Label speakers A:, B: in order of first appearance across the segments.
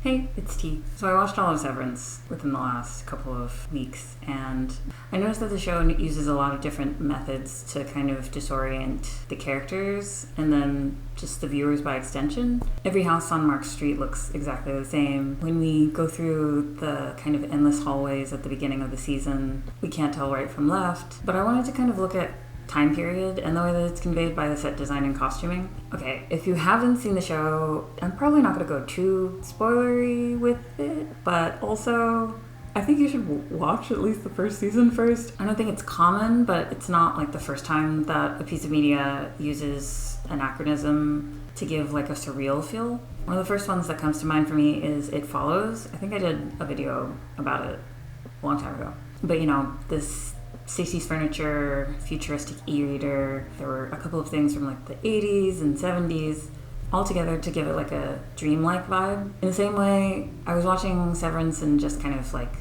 A: Hey, it's T. So I watched all of Severance within the last couple of weeks, and I noticed that the show uses a lot of different methods to kind of disorient the characters, and then just the viewers by extension. Every house on Mark Street looks exactly the same. When we go through the kind of endless hallways at the beginning of the season, we can't tell right from left. But I wanted to kind of look at time period and the way that it's conveyed by the set design and costuming. Okay, if you haven't seen the show, I'm probably not going to go too spoilery with it, but also I think you should watch at least the first season first. I don't think it's common, but it's not like the first time that a piece of media uses anachronism to give like a surreal feel. One of the first ones that comes to mind for me is It Follows. I think I did a video about it a long time ago. But you know, this 60s furniture, futuristic e-reader. There were a couple of things from like the 80s and 70s all together to give it like a dreamlike vibe. In the same way, I was watching Severance and just kind of like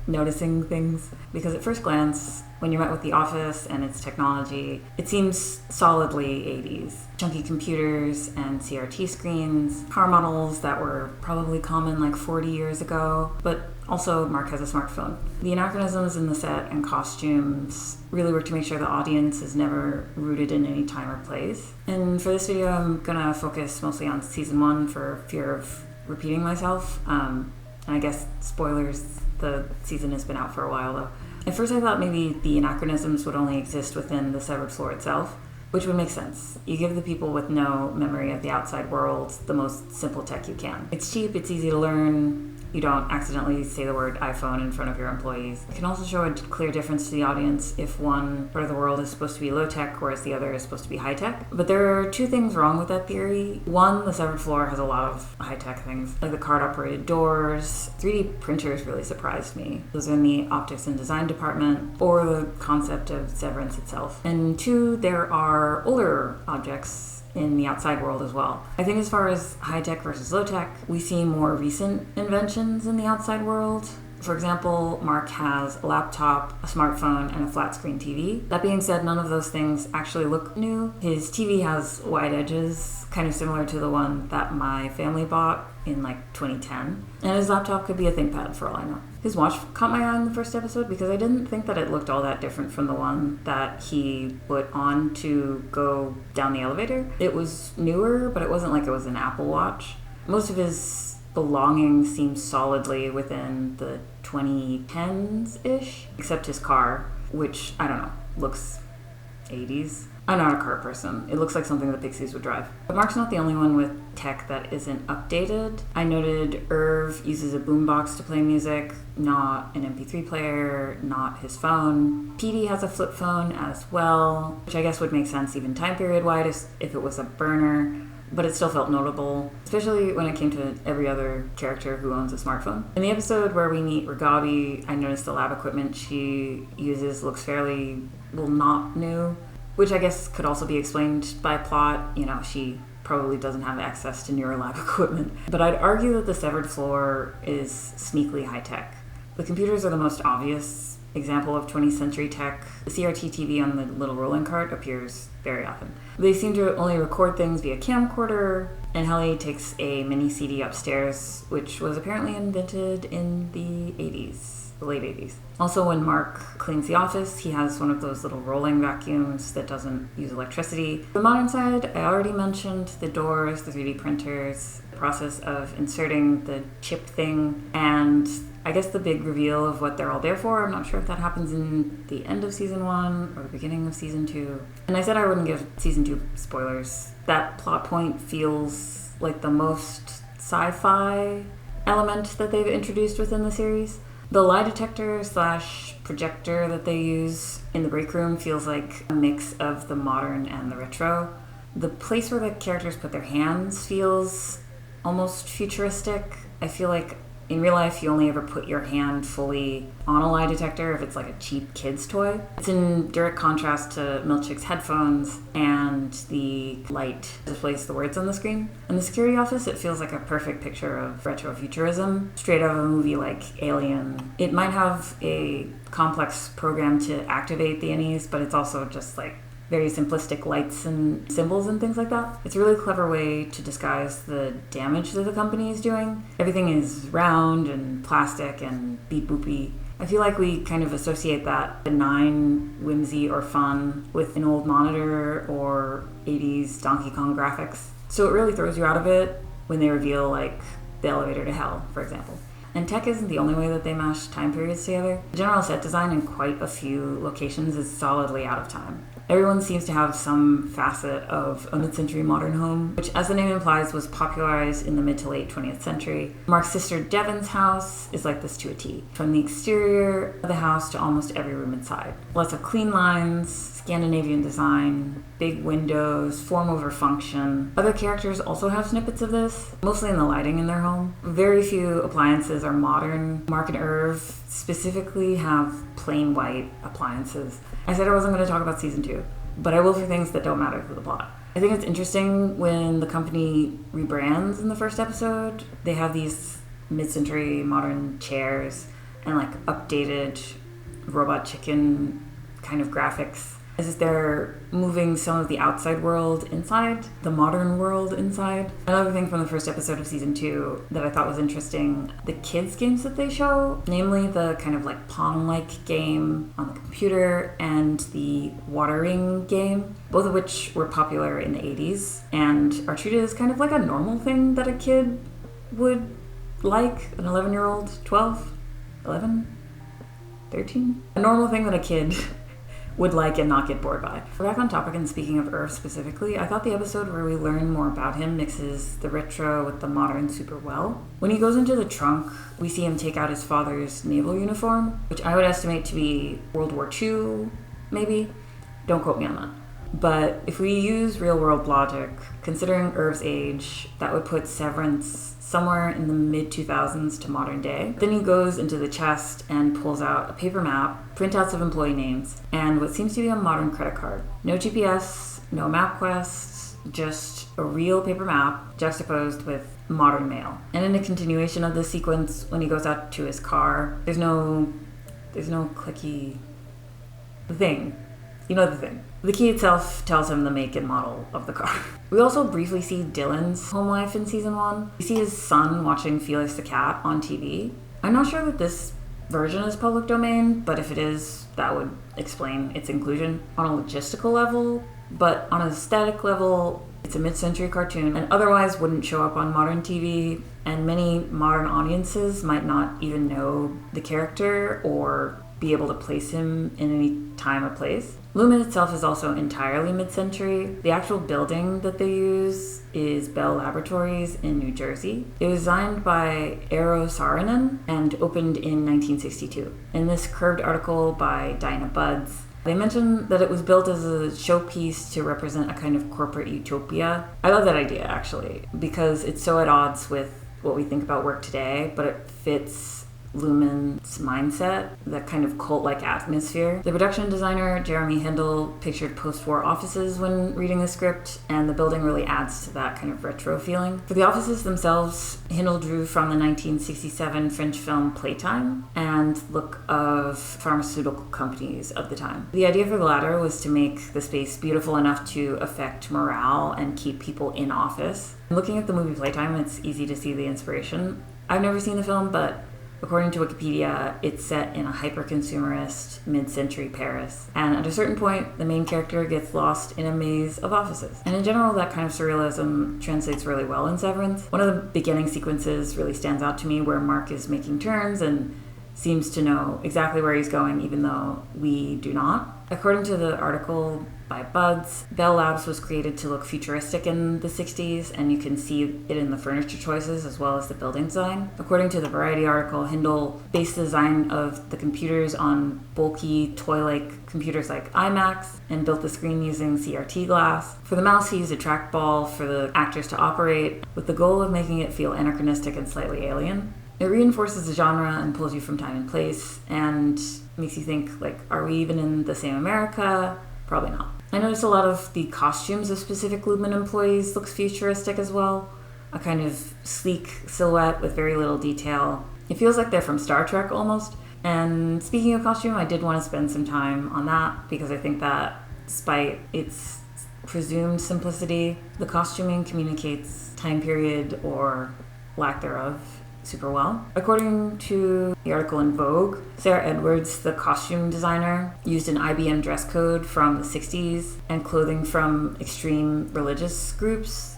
A: noticing things, because at first glance, when you're met with the office and its technology, it seems solidly 80s. Chunky computers and CRT screens, car models that were probably common like 40 years ago, but also Mark has a smartphone. The anachronisms in the set and costumes really work to make sure the audience is never rooted in any time or place. And for this video, I'm gonna focus mostly on season 1 for fear of repeating myself. And I guess spoilers, the season has been out for a while though. At first I thought maybe the anachronisms would only exist within the severed floor itself, which would make sense. You give the people with no memory of the outside world the most simple tech you can. It's cheap, it's easy to learn. You don't accidentally say the word iPhone in front of your employees. It can also show a clear difference to the audience if one part of the world is supposed to be low-tech, whereas the other is supposed to be high-tech. But there are two things wrong with that theory. One, the severed floor has a lot of high-tech things, like the card-operated doors. 3D printers really surprised me. Those are in the optics and design department, or the concept of Severance itself. And two, there are older objects in the outside world as well. I think as far as high-tech versus low-tech, we see more recent inventions in the outside world. For example, Mark has a laptop, a smartphone, and a flat-screen TV. That being said, none of those things actually look new. His TV has wide edges, kind of similar to the one that my family bought in like 2010. And his laptop could be a ThinkPad for all I know. His watch caught my eye in the first episode because I didn't think that it looked all that different from the one that he put on to go down the elevator. It was newer, but it wasn't like it was an Apple Watch. Most of his belongings seem solidly within the 2010s-ish, except his car, which, I don't know, looks 80s. I'm not a car person. It looks like something the Pixies would drive. But Mark's not the only one with tech that isn't updated. I noted Irv uses a boombox to play music, not an MP3 player, not his phone. Petey has a flip phone as well, which I guess would make sense even time period-wise if it was a burner. But it still felt notable, especially when it came to every other character who owns a smartphone. In the episode where we meet Ragabi, I noticed the lab equipment she uses looks fairly, well, not new, which I guess could also be explained by plot. You know, she probably doesn't have access to newer lab equipment. But I'd argue that the severed floor is sneakily high-tech. The computers are the most obvious example of 20th century tech. The CRT TV on the little rolling cart appears very often. They seem to only record things via camcorder, and Helly takes a mini CD upstairs, which was apparently invented in the 80s, the late 80s. Also, when Mark cleans the office, he has one of those little rolling vacuums that doesn't use electricity. The modern side, I already mentioned the doors, the 3D printers, the process of inserting the chip thing, and I guess the big reveal of what they're all there for. I'm not sure if that happens in the end of season 1 or the beginning of season 2. And I said I wouldn't give season 2 spoilers. That plot point feels like the most sci-fi element that they've introduced within the series. The lie detector / projector that they use in the break room feels like a mix of the modern and the retro. The place where the characters put their hands feels almost futuristic. I feel like in real life, you only ever put your hand fully on a lie detector if it's like a cheap kid's toy. It's in direct contrast to Milchick's headphones, and the light displays the words on the screen. In the security office, it feels like a perfect picture of retrofuturism, straight out of a movie like Alien. It might have a complex program to activate the innies, but it's also just like very simplistic lights and symbols and things like that. It's a really clever way to disguise the damage that the company is doing. Everything is round and plastic and beep boopy. I feel like we kind of associate that benign whimsy or fun with an old monitor or 80s Donkey Kong graphics. So it really throws you out of it when they reveal like the elevator to hell, for example. And tech isn't the only way that they mash time periods together. The general set design in quite a few locations is solidly out of time. Everyone seems to have some facet of a mid-century modern home, which, as the name implies, was popularized in the mid to late 20th century. Mark's sister Devon's house is like this to a T. From the exterior of the house to almost every room inside. Lots of clean lines, Scandinavian design, big windows, form over function. Other characters also have snippets of this, mostly in the lighting in their home. Very few appliances are modern. Mark and Irv specifically have plain white appliances. I said I wasn't going to talk about season 2, but I will for things that don't matter for the plot. I think it's interesting when the company rebrands in the first episode. They have these mid-century modern chairs and like updated robot chicken kind of graphics, as if they're moving some of the outside world inside, the modern world inside. Another thing from the first episode of season 2 that I thought was interesting, the kids' games that they show, namely the kind of like Pong-like game on the computer and the watering game, both of which were popular in the 80s and are treated as kind of like a normal thing that a kid would like, an 11-year-old, 12, 11, 13? A normal thing that a kid would like and not get bored by. Back on topic, and speaking of Irv specifically, I thought the episode where we learn more about him mixes the retro with the modern super well. When he goes into the trunk, we see him take out his father's naval uniform, which I would estimate to be World War II, maybe? Don't quote me on that. But if we use real-world logic, considering Irv's age, that would put Severance somewhere in the mid-2000s to modern day. Then he goes into the chest and pulls out a paper map, printouts of employee names, and what seems to be a modern credit card. No GPS, no MapQuest, just a real paper map juxtaposed with modern mail. And in a continuation of the sequence, when he goes out to his car, there's no clicky thing. You know the thing. The key itself tells him the make and model of the car. We also briefly see Dylan's home life in season 1. We see his son watching Felix the cat on TV. I'm not sure that this version is public domain, but if it is, that would explain its inclusion on a logistical level. But on an aesthetic level, it's a mid-century cartoon and otherwise wouldn't show up on modern TV, and many modern audiences might not even know the character or be able to place him in any time or place. Lumen itself is also entirely mid-century. The actual building that they use is Bell Laboratories in New Jersey. It was designed by Eero Saarinen and opened in 1962. In this curved article by Dinah Buds, they mentioned that it was built as a showpiece to represent a kind of corporate utopia. I love that idea, actually, because it's so at odds with what we think about work today, but it fits Lumen's mindset, that kind of cult-like atmosphere. The production designer, Jeremy Hindle, pictured post-war offices when reading the script, and the building really adds to that kind of retro feeling. For the offices themselves, Hindle drew from the 1967 French film Playtime and look of pharmaceutical companies of the time. The idea for the latter was to make the space beautiful enough to affect morale and keep people in office. Looking at the movie Playtime, it's easy to see the inspiration. I've never seen the film, but according to Wikipedia, it's set in a hyper-consumerist mid-century Paris. And at a certain point, the main character gets lost in a maze of offices. And in general, that kind of surrealism translates really well in Severance. One of the beginning sequences really stands out to me, where Mark is making turns and seems to know exactly where he's going, even though we do not. According to the article by Buds, Bell Labs was created to look futuristic in the 60s, and you can see it in the furniture choices as well as the building design. According to the Variety article, Hindle based the design of the computers on bulky, toy-like computers like iMacs and built the screen using CRT glass. For the mouse, he used a trackball for the actors to operate, with the goal of making it feel anachronistic and slightly alien. It reinforces the genre and pulls you from time and place, and makes you think, like, are we even in the same America? Probably not. I noticed a lot of the costumes of specific Lumen employees looks futuristic as well. A kind of sleek silhouette with very little detail. It feels like they're from Star Trek almost. And speaking of costume, I did want to spend some time on that because I think that Despite its presumed simplicity, the costuming communicates time period or lack thereof super well. According to the article in Vogue, Sarah Edwards, the costume designer, used an IBM dress code from the 60s and clothing from extreme religious groups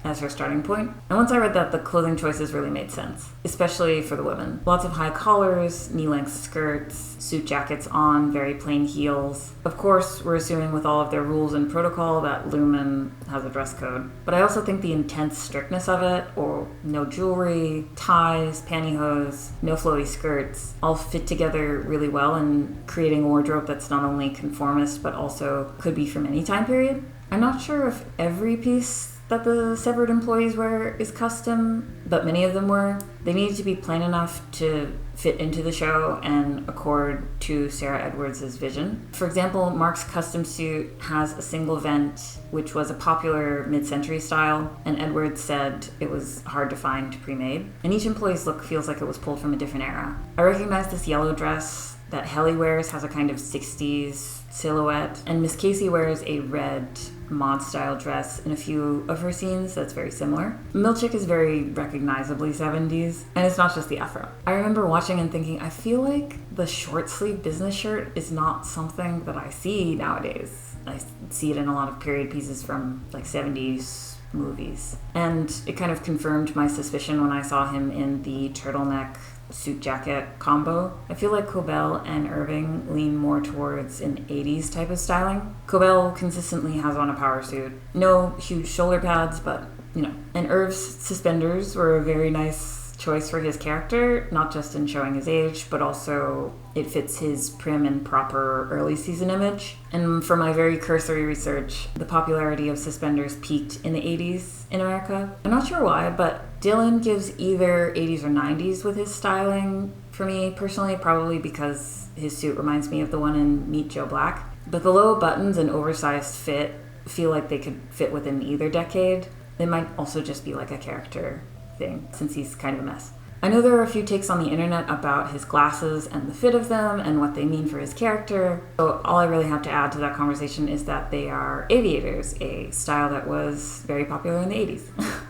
A: as her starting point. And once I read that, the clothing choices really made sense, especially for the women. Lots of high collars, knee-length skirts, suit jackets on, very plain heels. Of course, we're assuming with all of their rules and protocol that Lumen has a dress code. But I also think the intense strictness of it, or no jewelry, ties, pantyhose, no flowy skirts, all fit together really well in creating a wardrobe that's not only conformist, but also could be from any time period. I'm not sure if every piece that the severed employees wear is custom, but many of them were. They needed to be plain enough to fit into the show and accord to Sarah Edwards' vision. For example, Mark's custom suit has a single vent, which was a popular mid-century style, and Edwards said it was hard to find pre-made. And each employee's look feels like it was pulled from a different era. I recognize this yellow dress that Helly wears has a kind of 60s silhouette, and Miss Casey wears a red mod-style dress in a few of her scenes that's very similar. Milchick is very recognizably 70s, and it's not just the afro. I remember watching and thinking, I feel like the short-sleeve business shirt is not something that I see nowadays. I see it in a lot of period pieces from like 70s movies. And it kind of confirmed my suspicion when I saw him in the turtleneck suit jacket combo. I feel like Cobell and Irving lean more towards an 80s type of styling. Cobell consistently has on a power suit. No huge shoulder pads, but you know. And Irv's suspenders were a very nice choice for his character, not just in showing his age, but also it fits his prim and proper early season image. And for my very cursory research, the popularity of suspenders peaked in the 80s in America. I'm not sure why, but Dylan gives either 80s or 90s with his styling. For me personally, probably because his suit reminds me of the one in Meet Joe Black. But the low buttons and oversized fit feel like they could fit within either decade. They might also just be like a character thing, since he's kind of a mess. I know there are a few takes on the internet about his glasses and the fit of them and what they mean for his character. So all I really have to add to that conversation is that they are aviators, a style that was very popular in the 80s.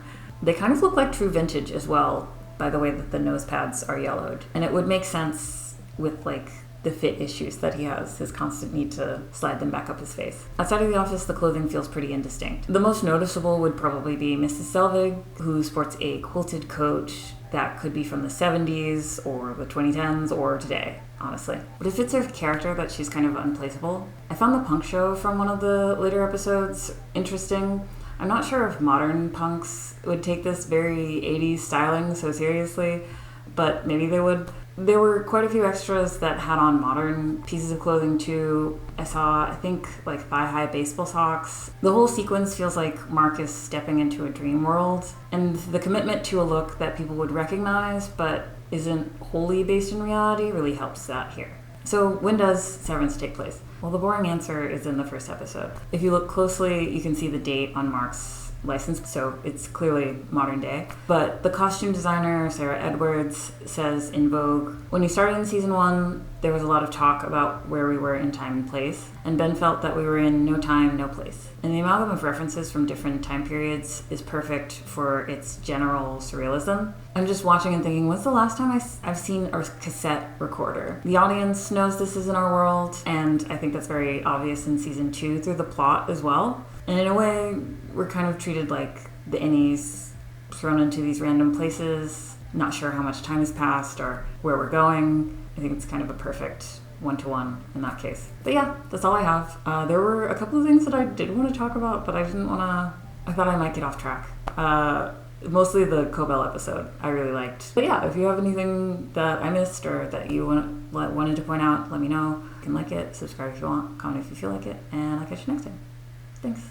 A: They kind of look like true vintage as well, by the way that the nose pads are yellowed. And it would make sense with like the fit issues that he has, his constant need to slide them back up his face. Outside of the office, the clothing feels pretty indistinct. The most noticeable would probably be Mrs. Selvig, who sports a quilted coat that could be from the 70s or the 2010s or today, honestly. But it fits her character that she's kind of unplaceable. I found the punk show from one of the later episodes interesting. I'm not sure if modern punks would take this very 80s styling so seriously, but maybe they would. There were quite a few extras that had on modern pieces of clothing too. I saw, I think, like thigh-high baseball socks. The whole sequence feels like Mark is stepping into a dream world, and the commitment to a look that people would recognize but isn't wholly based in reality really helps that here. So when does Severance take place? Well, the boring answer is in the first episode. If you look closely, you can see the date on Mark's license, so it's clearly modern day. But the costume designer, Sarah Edwards, says in Vogue, when we started in season 1, there was a lot of talk about where we were in time and place, and Ben felt that we were in no time, no place. And the amalgam of references from different time periods is perfect for its general surrealism. I'm just watching and thinking, when's the last time I've seen a cassette recorder? The audience knows this is in our world, and I think that's very obvious in season 2 through the plot as well. And in a way, we're kind of treated like the innies thrown into these random places, not sure how much time has passed or where we're going. I think it's kind of a perfect one-to-one in that case. But yeah, that's all I have. There were a couple of things that I did want to talk about, but I thought I might get off track. Mostly the Cobell episode I really liked. But yeah, if you have anything that I missed or that you wanted to point out, let me know. You can like it, subscribe if you want, comment if you feel like it, and I'll catch you next time. Thanks.